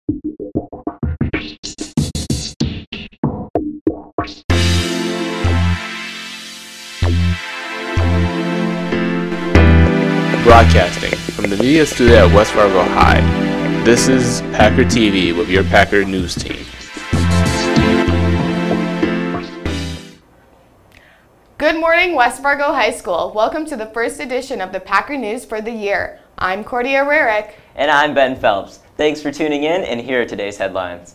Broadcasting from the media studio at West Fargo High, this is Packer TV with your Packer News team. Good morning, West Fargo High School. Welcome to the first edition of the Packer News for the year. I'm Cordia Rarick. And I'm Ben Phelps. Thanks for tuning in, and here are today's headlines.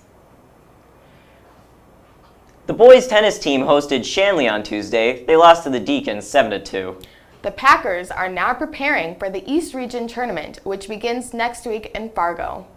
The boys tennis team hosted Shanley on Tuesday. They lost to the Deacons 7-2. The Packers are now preparing for the East Region Tournament, which begins next week in Fargo.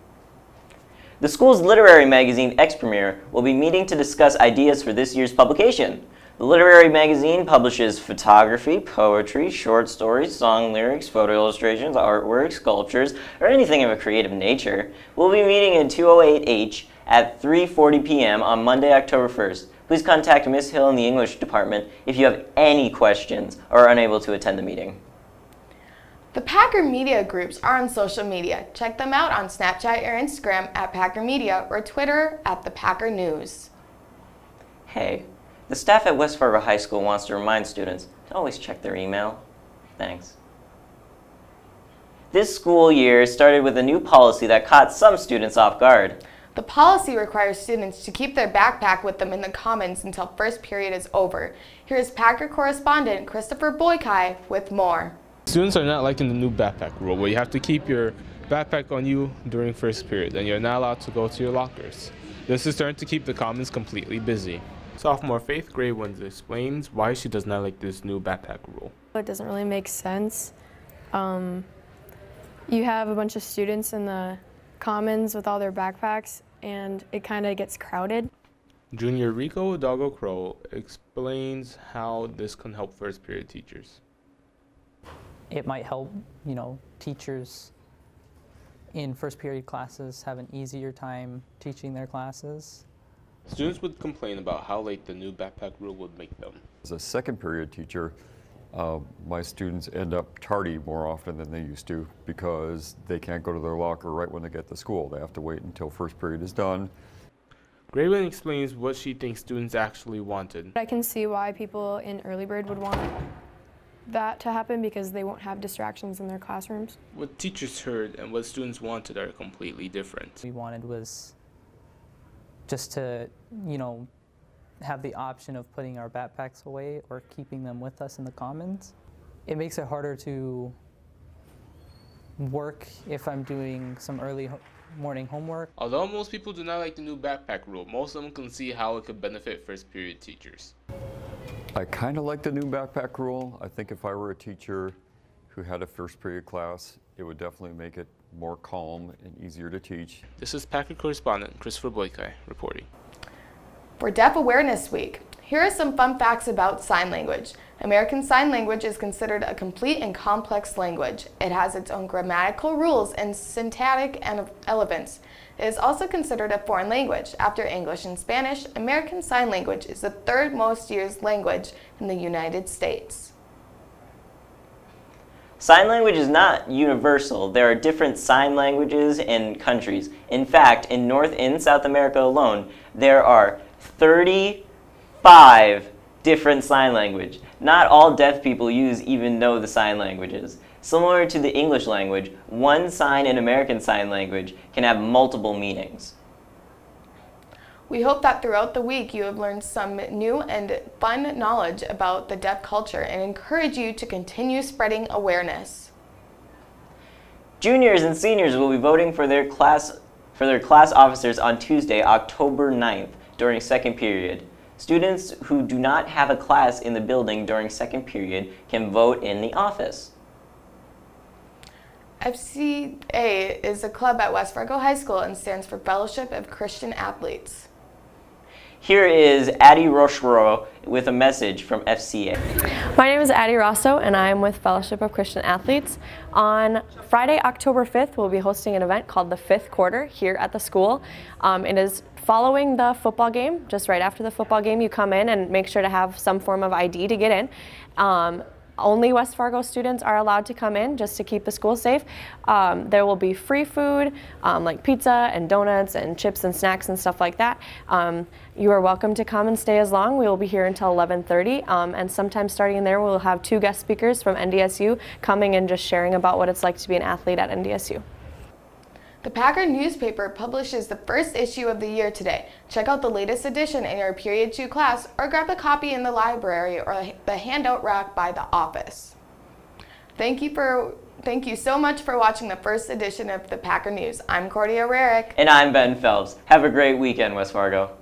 The school's literary magazine, X Premier, will be meeting to discuss ideas for this year's publication. The literary magazine publishes photography, poetry, short stories, song lyrics, photo illustrations, artwork, sculptures, or anything of a creative nature. We'll be meeting in 208H at 3:40 p.m. on Monday, October 1st. Please contact Ms. Hill in the English department if you have any questions or are unable to attend the meeting. The Packer Media groups are on social media. Check them out on Snapchat or Instagram at Packer Media or Twitter at the Packer News. Hey, the staff at West Fargo High School wants to remind students to always check their email. Thanks. This school year started with a new policy that caught some students off guard. The policy requires students to keep their backpack with them in the commons until first period is over. Here's Packer correspondent Christopher Boykai with more. Students are not liking the new backpack rule, where you have to keep your backpack on you during first period, and you're not allowed to go to your lockers. This is starting to keep the commons completely busy. Sophomore Faith Gray Winds explains why she does not like this new backpack rule. It doesn't really make sense. You have a bunch of students in the commons with all their backpacks, and it kind of gets crowded. Junior Rico Doggo Crow explains how this can help first period teachers. It might help, teachers in first period classes have an easier time teaching their classes. Students would complain about how late the new backpack rule would make them. As a second period teacher, my students end up tardy more often than they used to because they can't go to their locker right when they get to school. They have to wait until first period is done. Graylin explains what she thinks students actually wanted. I can see why people in early bird would want that to happen because they won't have distractions in their classrooms. What teachers heard and what students wanted are completely different. What we wanted was just to, have the option of putting our backpacks away or keeping them with us in the commons. It makes it harder to work if I'm doing some early morning homework. Although most people do not like the new backpack rule, most of them can see how it could benefit first period teachers. I kind of like the new backpack rule. I think if I were a teacher who had a first period class, it would definitely make it more calm and easier to teach. This is Packer correspondent Christopher Boykai reporting. For Deaf Awareness Week, here are some fun facts about sign language. American Sign Language is considered a complete and complex language. It has its own grammatical rules and syntactic elements. It is also considered a foreign language. After English and Spanish, American Sign Language is the third most used language in the United States. Sign language is not universal. There are different sign languages in countries. In fact, in North and South America alone, there are 35 different sign language. Not all deaf people even know the sign languages. Similar to the English language, one sign in American Sign Language can have multiple meanings. We hope that throughout the week you have learned some new and fun knowledge about the deaf culture and encourage you to continue spreading awareness. Juniors and seniors will be voting for their class officers on Tuesday, October 9th during second period. Students who do not have a class in the building during second period can vote in the office. FCA is a club at West Fargo High School and stands for Fellowship of Christian Athletes. Here is Addie Rochereau with a message from FCA. My name is Addie Rosso and I'm with Fellowship of Christian Athletes. On Friday, October 5th, we'll be hosting an event called the Fifth Quarter here at the school. It is following the football game. Just right after the football game, you come in and make sure to have some form of ID to get in. only West Fargo students are allowed to come in just to keep the school safe. There will be free food like pizza and donuts and chips and snacks and stuff like that. You are welcome to come and stay as long. We will be here until 11:30, and sometime starting in there we'll have 2 guest speakers from NDSU coming and just sharing about what it's like to be an athlete at NDSU. The Packer newspaper publishes the first issue of the year today. Check out the latest edition in your Period 2 class or grab a copy in the library or the handout rack by the office. Thank you so much for watching the first edition of the Packer News. I'm Cordia Rarick. And I'm Ben Phelps. Have a great weekend, West Fargo.